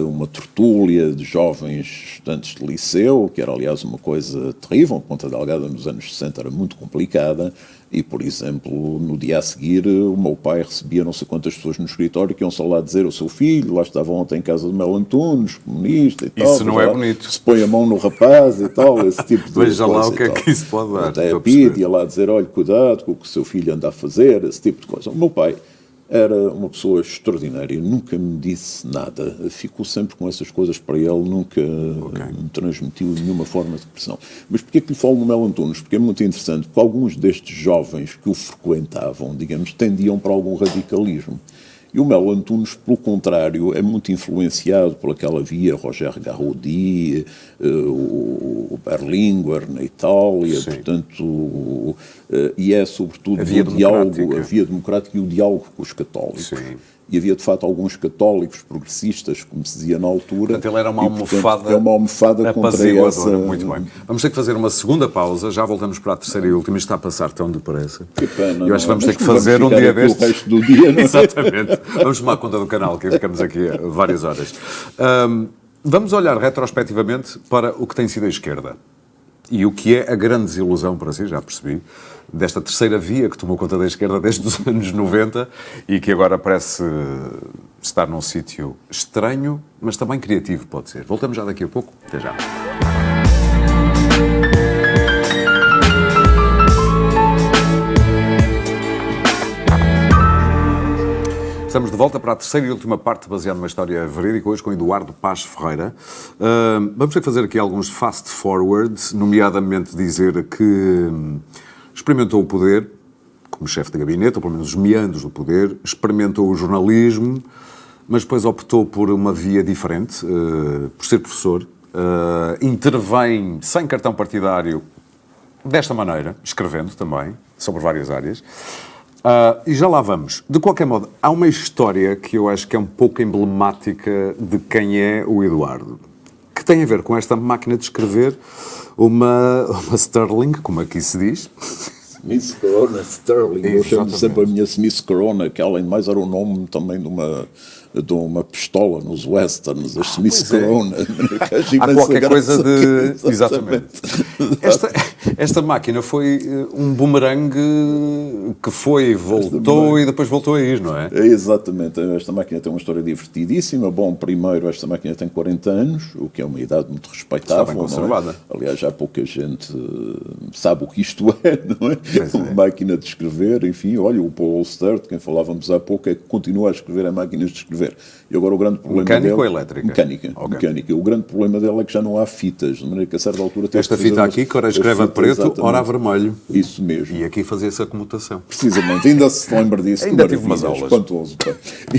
uma tertúlia de jovens estudantes de liceu, que era, aliás, uma coisa terrível. Ponta Delgada nos anos 60 era muito complicada, e, por exemplo, no dia a seguir, o meu pai recebia não sei quantas pessoas no escritório que iam só lá dizer: o seu filho, lá estava ontem em casa de Melo Antunes, comunista e tal. Isso não é bonito. Se põe a mão no rapaz e tal, esse tipo de coisa. Veja lá o que é que isso pode dar. Até a PID ia lá dizer: olha, cuidado com o que o seu filho anda a fazer, esse tipo de coisa. O meu pai era uma pessoa extraordinária, nunca me disse nada, ficou sempre com essas coisas para ele, nunca me transmitiu nenhuma forma de pressão. Mas porquê que lhe falo no Melo Antunes? Porque é muito interessante, porque alguns destes jovens que o frequentavam, digamos, tendiam para algum radicalismo. E o Melo Antunes, pelo contrário, é muito influenciado por aquela via Roger Garaudy, o Berlinguer na Itália, Sim. portanto, e é sobretudo a via democrática e o diálogo com os católicos. Sim. E havia, de facto, alguns católicos progressistas, como se dizia na altura. Portanto, ele era uma almofada contra essa... Muito bem. Vamos ter que fazer uma segunda pausa, já voltamos para a terceira e última. Isto está a passar tão depressa. Que pena. Eu acho que vamos Mas ter que fazer um dia destes. O resto do dia, não é? Exatamente. Vamos tomar conta do canal, que ficamos aqui várias horas. Vamos olhar retrospectivamente para o que tem sido a esquerda. E o que é a grande desilusão para si, já percebi, desta terceira via que tomou conta da esquerda desde os anos 90 e que agora parece estar num sítio estranho, mas também criativo, pode ser. Voltamos já daqui a pouco. Até já. Estamos de volta para a terceira e última parte, baseada numa história verídica, hoje com Eduardo Paz Ferreira. Vamos ter que fazer aqui alguns fast forwards, nomeadamente dizer que experimentou o poder como chefe de gabinete, ou pelo menos os meandros do poder, experimentou o jornalismo, mas depois optou por uma via diferente, por ser professor, intervém sem cartão partidário desta maneira, escrevendo também, sobre várias áreas. E já lá vamos. De qualquer modo, há uma história que eu acho que é um pouco emblemática de quem é o Eduardo, que tem a ver com esta máquina de escrever, uma Sterling, como aqui se diz. Smith Corona Sterling. Eu chamo sempre a minha Smith Corona, que além de mais era o nome também de uma pistola nos westerns, a Smith Corona. Há qualquer coisa de... Exatamente. Esta máquina foi um boomerang que foi, voltou e depois voltou a ir, não é? Exatamente. Esta máquina tem uma história divertidíssima. Bom, primeiro, esta máquina tem 40 anos, o que é uma idade muito respeitável. Está bem conservada. Não é? Aliás, já pouca gente sabe o que isto é, não é? Uma máquina de escrever, enfim, olha, o Paul Auster, de quem falávamos há pouco, é que continua a escrever a máquinas de escrever. E agora o grande problema mecânica dele... ou elétrica? Mecânica. O grande problema dela é que já não há fitas, de maneira que a certa altura... Esta fita aqui, que ora escreve a preto, exatamente. Ora a vermelho. Isso mesmo. E aqui fazia-se a comutação. Precisamente, ainda se lembra disso. Ainda tive umas aulas. Espantoso.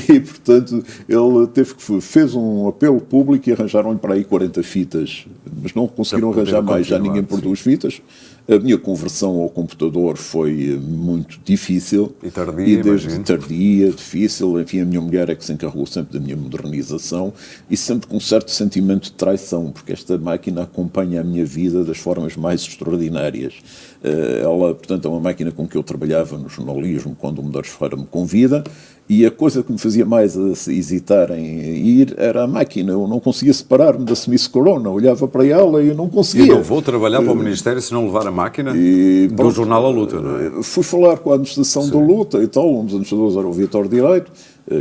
E, portanto, ele fez um apelo público e arranjaram-lhe para aí 40 fitas, mas não conseguiram arranjar mais, já ninguém produz fitas. A minha conversão ao computador foi muito difícil. E tardia, desde tardia, difícil. Enfim, a minha mulher é que se encarregou sempre da minha modernização e sempre com um certo sentimento de traição, porque esta máquina acompanha a minha vida das formas mais extraordinárias. Ela, portanto, é uma máquina com que eu trabalhava no jornalismo quando o Medeiros Ferreira me convida. E a coisa que me fazia mais hesitar em ir era a máquina. Eu não conseguia separar-me da Smith Corona. Olhava para ela e eu não conseguia. E não vou trabalhar para o Ministério se não levar a máquina do jornal A Luta, não é? Fui falar com a administração da Luta e tal. Um dos administradores era o Vítor Direito,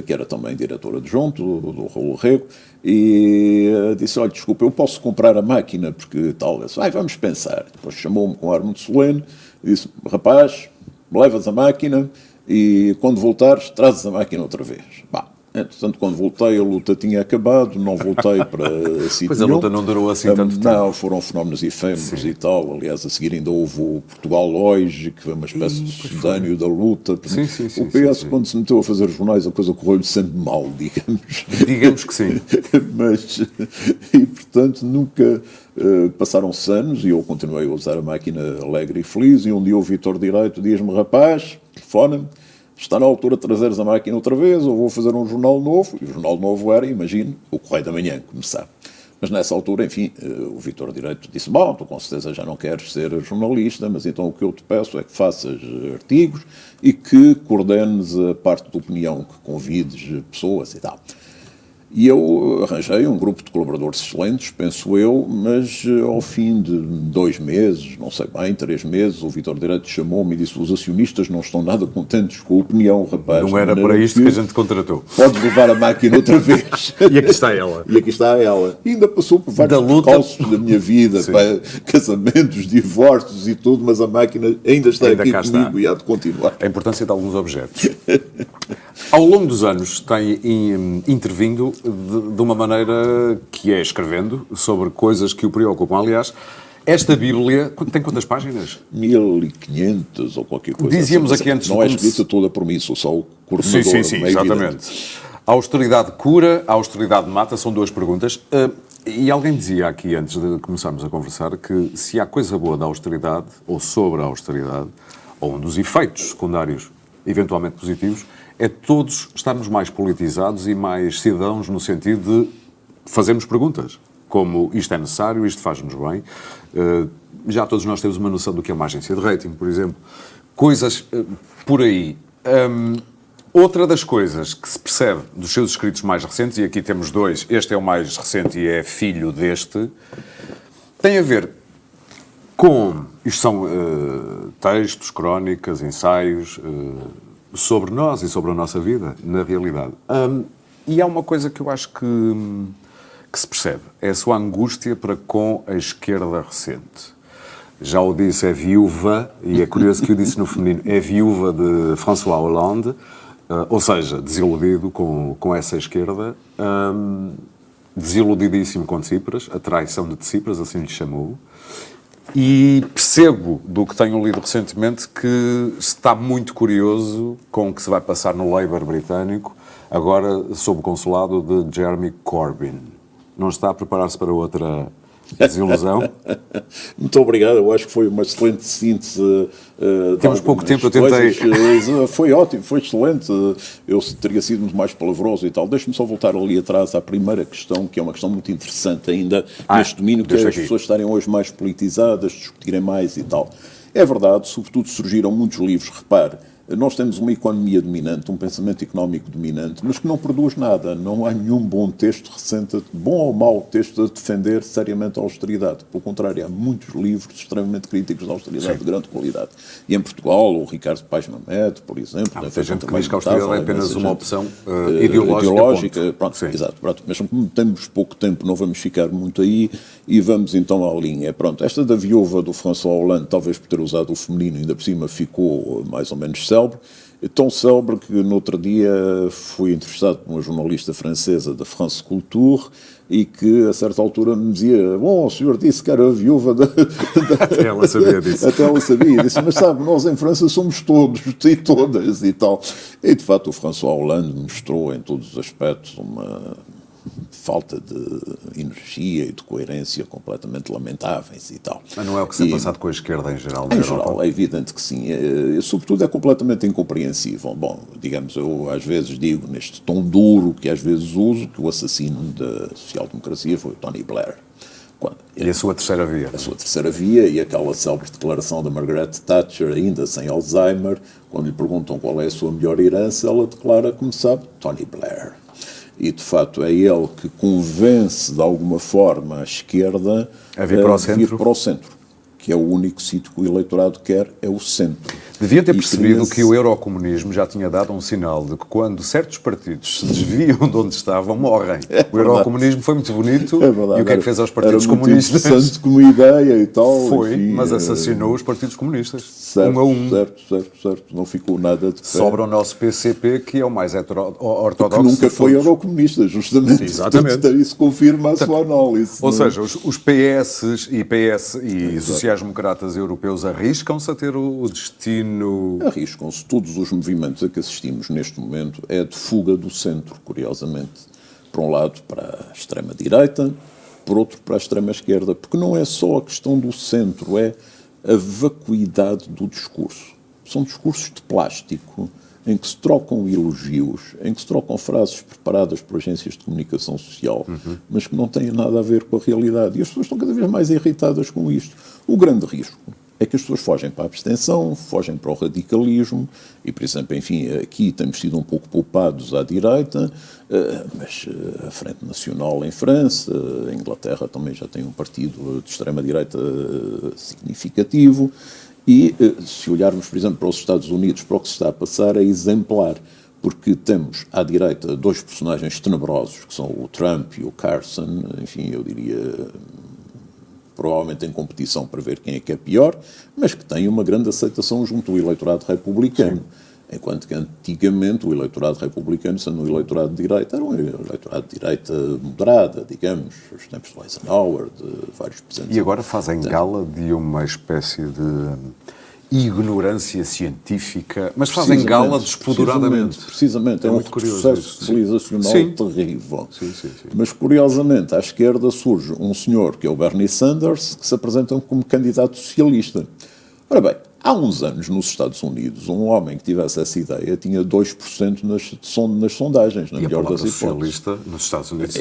que era também diretor adjunto do Raul Rego, e disse, olha, desculpa, eu posso comprar a máquina, porque tal. Eu disse, vamos pensar. Depois chamou-me com um ar muito solene e disse, rapaz, levas a máquina... E quando voltares, trazes a máquina outra vez. Portanto, quando voltei, a luta tinha acabado, não voltei para sítio Pois a luta não durou assim tanto tempo. Não, foram fenómenos efêmeros e tal. Aliás, a seguir ainda houve o Portugal Hoje, que foi uma espécie de sucedâneo da luta. O PS, quando se meteu a fazer jornais, a coisa correu-lhe sempre mal, digamos. Digamos que sim. E, portanto, nunca... passaram-se anos e eu continuei a usar a máquina alegre e feliz, e um dia o Vítor Direito diz-me, rapaz, telefona-me, está na altura de trazeres a máquina outra vez, eu vou fazer um jornal novo. E o jornal novo era, imagino, o Correio da Manhã, começar. Mas nessa altura, enfim, o Vítor Direito disse, tu com certeza já não queres ser jornalista, mas então o que eu te peço é que faças artigos e que coordenes a parte de opinião, que convides pessoas e tal. E eu arranjei um grupo de colaboradores excelentes, penso eu, mas ao fim de 2 meses, não sei bem, 3 meses, o Vítor Direito chamou-me e disse: os acionistas não estão nada contentes com a opinião, rapaz. Não era para isto que a gente contratou. Podes levar a máquina outra vez. E aqui está ela. E aqui está ela. E ainda passou por vários percalços da minha vida, para casamentos, divórcios e tudo, mas a máquina ainda está aqui comigo e há de continuar. A importância de alguns objetos. Ao longo dos anos tem intervindo de uma maneira que é escrevendo sobre coisas que o preocupam. Aliás, esta Bíblia tem quantas páginas? 1500 ou qualquer coisa. Dizíamos assim. Aqui antes não é escrita toda por mim, sou só o coordenador. Sim, exatamente. A austeridade cura, a austeridade mata, são 2 perguntas. E alguém dizia aqui, antes de começarmos a conversar, que se há coisa boa da austeridade, ou sobre a austeridade, ou um dos efeitos secundários eventualmente positivos, é todos estarmos mais politizados e mais cidadãos no sentido de fazermos perguntas, como isto é necessário, isto faz-nos bem. Já todos nós temos uma noção do que é uma agência de rating, por exemplo. Coisas por aí. Outra das coisas que se percebe dos seus escritos mais recentes, e aqui temos 2, este é o mais recente e é filho deste, tem a ver com... Isto são textos, crónicas, ensaios... sobre nós e sobre a nossa vida, na realidade. E há uma coisa que eu acho que se percebe, é a sua angústia para com a esquerda recente. Já o disse, é viúva, e é curioso que o disse no feminino, é viúva de François Hollande, ou seja, desiludido com essa esquerda, desiludidíssimo com Tsipras, a traição de Tsipras, assim lhe chamou. E percebo, do que tenho lido recentemente, que está muito curioso com o que se vai passar no Labour britânico, agora sob o consulado de Jeremy Corbyn. Não está a preparar-se para outra desilusão? Muito obrigado, eu acho que foi uma excelente síntese. Temos pouco tempo, eu tentei... Foi ótimo, foi excelente. Eu teria sido muito mais palavroso e tal. Deixe-me só voltar ali atrás à primeira questão, que é uma questão muito interessante ainda neste domínio, que é as pessoas estarem hoje mais politizadas, discutirem mais e tal. É verdade, sobretudo surgiram muitos livros, repare, nós temos uma economia dominante, um pensamento económico dominante, mas que não produz nada. Não há nenhum bom texto recente, bom ou mau texto a defender seriamente a austeridade. Pelo contrário, há muitos livros extremamente críticos da austeridade, de grande qualidade. E em Portugal, o Ricardo Paes Mamed, por exemplo... Há muita gente que diz que a austeridade é apenas uma opção ideológica. Pronto, exato. Pronto. Mas como temos pouco tempo, não vamos ficar muito aí e vamos então à linha. Pronto, esta da viúva do François Hollande, talvez por ter usado o feminino, ainda por cima ficou mais ou menos célebre, tão célebre que no outro dia fui entrevistado por uma jornalista francesa da France Culture e que a certa altura me dizia: bom, o senhor disse que era a viúva da... Até ela sabia disso. Até ela sabia. Disse: mas sabe, nós em França somos todos e todas e tal. E de facto o François Hollande mostrou em todos os aspectos uma falta de energia e de coerência completamente lamentáveis e tal. Mas não é o que se tem passado com a esquerda em geral? Em geral, é evidente que sim. Sobretudo é completamente incompreensível. Bom, digamos, eu às vezes digo, neste tom duro que às vezes uso, que o assassino da social-democracia foi o Tony Blair. E a sua terceira via? A sua terceira via e aquela célebre declaração da Margaret Thatcher, ainda sem Alzheimer, quando lhe perguntam qual é a sua melhor herança, ela declara, como sabe, Tony Blair. E, de facto, é ele que convence, de alguma forma, a esquerda a vir para o centro, que é o único sítio que o eleitorado quer, é o centro. Devia ter percebido que o eurocomunismo já tinha dado um sinal de que quando certos partidos se desviam de onde estavam, morrem. O eurocomunismo foi muito bonito, e o que é que fez aos partidos comunistas? Era muito interessante como ideia e tal. Foi, enfim, mas assassinou os partidos comunistas. Certo, um a um. Certo. Não ficou nada de pé. Sobra o nosso PCP, que é o mais ortodoxo. Que nunca foi eurocomunista, justamente. Exatamente. Portanto, isso confirma a sua análise. Ou seja, os PS e sociais-democratas europeus arriscam-se a ter o destino... Arriscam-se. Todos os movimentos a que assistimos neste momento é de fuga do centro, curiosamente. Por um lado, para a extrema-direita, por outro, para a extrema-esquerda. Porque não é só a questão do centro, é a vacuidade do discurso. São discursos de plástico, em que se trocam elogios, em que se trocam frases preparadas por agências de comunicação social, mas que não têm nada a ver com a realidade. E as pessoas estão cada vez mais irritadas com isto. O grande risco é que as pessoas fogem para a abstenção, fogem para o radicalismo, e, por exemplo, enfim, aqui temos sido um pouco poupados à direita, mas a Frente Nacional em França, a Inglaterra também já tem um partido de extrema-direita significativo, e se olharmos, por exemplo, para os Estados Unidos, para o que se está a passar, é exemplar, porque temos à direita dois personagens tenebrosos, que são o Trump e o Carson, enfim, eu diria provavelmente em competição para ver quem é que é pior, mas que tem uma grande aceitação junto do eleitorado republicano. Sim. Enquanto que antigamente o eleitorado republicano, sendo um eleitorado de direita, era um eleitorado de direita moderada, digamos, os tempos de Eisenhower, de vários presidentes. E agora fazem gala de uma espécie de ignorância científica, mas fazem gala despoderadamente. Precisamente, é um processo civilizacional terrível. Sim. Mas, curiosamente, à esquerda surge um senhor, que é o Bernie Sanders, que se apresenta como candidato socialista. Ora bem, há uns anos, nos Estados Unidos, um homem que tivesse essa ideia tinha 2% nas sondagens, na melhor das hipóteses. Socialista nos Estados Unidos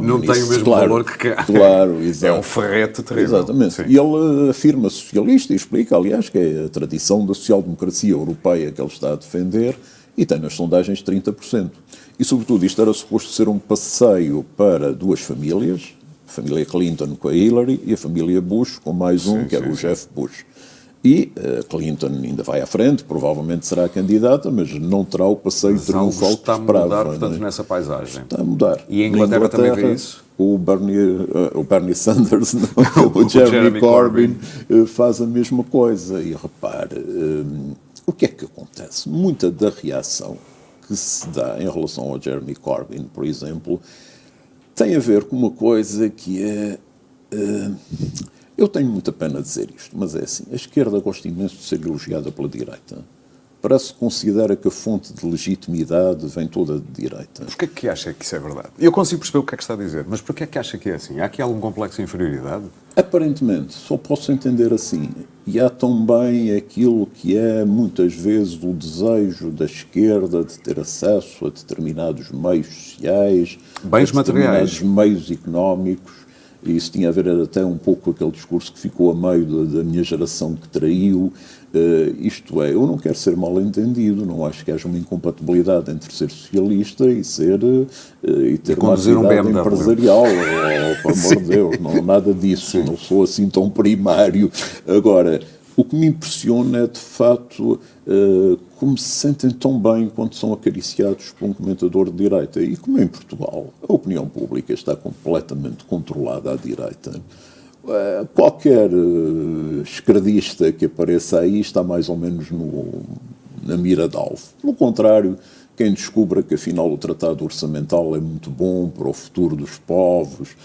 não tem o mesmo valor que cá. Claro, exato. É um ferrete terrível. Exatamente. Sim. E ele afirma socialista e explica, aliás, que é a tradição da social-democracia europeia que ele está a defender e tem nas sondagens 30%. E, sobretudo, isto era suposto ser um passeio para duas famílias, a família Clinton com a Hillary e a família Bush com mais um, que era o Jeff Bush. E Clinton ainda vai à frente, provavelmente será candidata, mas não terá o passeio triunfal que esperava. Está a mudar, portanto, nessa paisagem. Está a mudar. E a Inglaterra também vê isso? O Bernie Sanders, não, o Jeremy Corbyn faz a mesma coisa. E repare, o que é que acontece? Muita da reação que se dá em relação ao Jeremy Corbyn, por exemplo, tem a ver com uma coisa que é... eu tenho muita pena de dizer isto, mas é assim, a esquerda gosta imenso de ser elogiada pela direita. Parece que considera que a fonte de legitimidade vem toda de direita. Porquê é que acha que isso é verdade? Eu consigo perceber o que é que está a dizer, mas porquê é que acha que é assim? Há aqui algum complexo de inferioridade? Aparentemente, só posso entender assim. E há também aquilo que é, muitas vezes, o desejo da esquerda de ter acesso a determinados meios sociais, bens materiais, determinados meios económicos. E isso tinha a ver até um pouco com aquele discurso que ficou a meio da minha geração que traiu. Isto é, eu não quero ser mal entendido, não acho que haja uma incompatibilidade entre ser socialista e ter uma atividade empresarial, pelo amor de Deus, não, nada disso, sim. Não sou assim tão primário. Agora, o que me impressiona é, de facto, como se sentem tão bem quando são acariciados por um comentador de direita. E como em Portugal a opinião pública está completamente controlada à direita, qualquer esquerdista que apareça aí está mais ou menos na mira de alvo. Pelo contrário, quem descubra que afinal o tratado orçamental é muito bom para o futuro dos povos,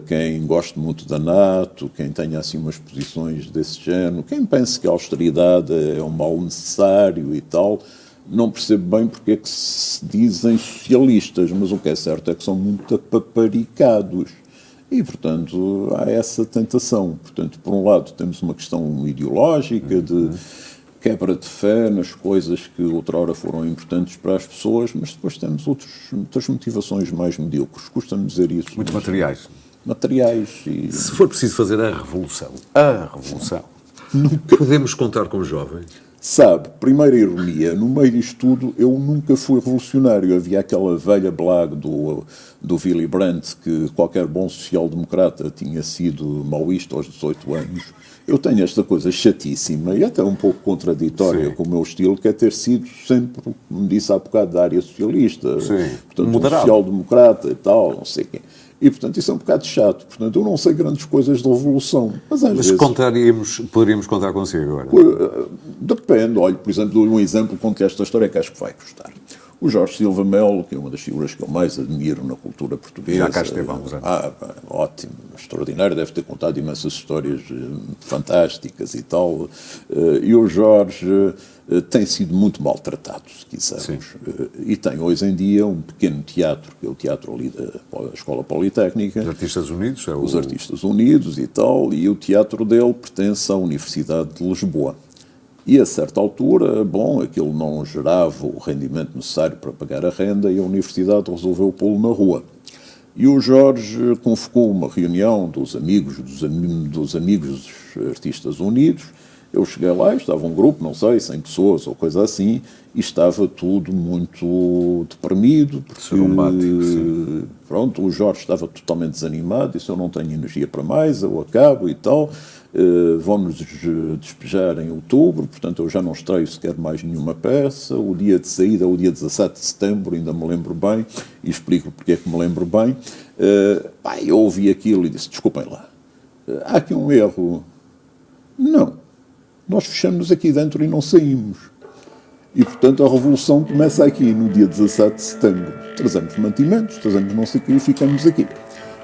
quem goste muito da NATO, quem tenha assim umas posições desse género, quem pense que a austeridade é um mal necessário e tal, não percebo bem porque é que se dizem socialistas, mas o que é certo é que são muito apaparicados. E, portanto, há essa tentação. Portanto, por um lado, temos uma questão ideológica de quebra de fé nas coisas que outrora foram importantes para as pessoas, mas depois temos outras motivações mais medíocres. Custa-me dizer isso. Muito materiais. Materiais e... Se for preciso fazer a revolução, podemos contar com os jovens? Sabe, primeira ironia, no meio disto tudo, eu nunca fui revolucionário. Havia aquela velha blague do Willy Brandt que qualquer bom social-democrata tinha sido maoísta aos 18 anos. Eu tenho esta coisa chatíssima e até um pouco contraditória com o meu estilo, que é ter sido sempre, como disse há bocado, da área socialista. Sim. Portanto, moderado. Um social-democrata e tal, não sei quem. E, portanto, isso é um bocado chato. Portanto, eu não sei grandes coisas de revolução. Mas às vezes... poderíamos contar consigo agora? Depende. Olha, por exemplo, dou-lhe um exemplo, conto esta história que acho que vai gostar. O Jorge Silva Melo, que é uma das figuras que eu mais admiro na cultura portuguesa. Já cá esteve há uns anos. Ótimo, extraordinário, deve ter contado imensas histórias fantásticas e tal. E o Jorge tem sido muito maltratado, se quisermos. E tem hoje em dia um pequeno teatro, que é o teatro ali da Escola Politécnica. Os Artistas Unidos? Os Artistas Unidos e tal, e o teatro dele pertence à Universidade de Lisboa. E a certa altura, aquilo não gerava o rendimento necessário para pagar a renda e a Universidade resolveu pô-lo na rua. E o Jorge convocou uma reunião dos amigos dos Artistas Unidos Eu cheguei lá e estava um grupo, não sei, 100 pessoas ou coisa assim, e estava tudo muito deprimido, porque pronto, o Jorge estava totalmente desanimado, disse: eu não tenho energia para mais, eu acabo e tal, vão-nos despejar em outubro, portanto eu já não estreio sequer mais nenhuma peça, o dia de saída é o dia 17 de setembro, ainda me lembro bem, e explico porque é que me lembro bem. Eu ouvi aquilo e disse: desculpem lá, há aqui um erro. Não, nós fechamos aqui dentro e não saímos. E, portanto, a revolução começa aqui, no dia 17 de setembro. Trazemos mantimentos, trazemos não sei o quê e ficamos aqui.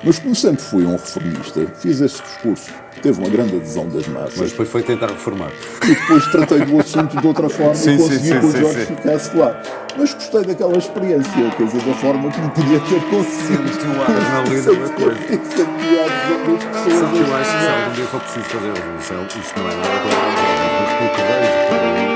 Mas, como sempre fui um reformista, fiz esse discurso, teve uma grande adesão das massas. Mas depois foi tentar reformar. E depois tratei do assunto de outra forma e consegui que o Jorge ficasse lá. Mas gostei daquela experiência, quer dizer, da forma como podia ter conseguido. Adrenalina da coisa. Sabe que eu acho que se algum dia for preciso fazer a revolução, isto não é nada, mas pelo que vejo,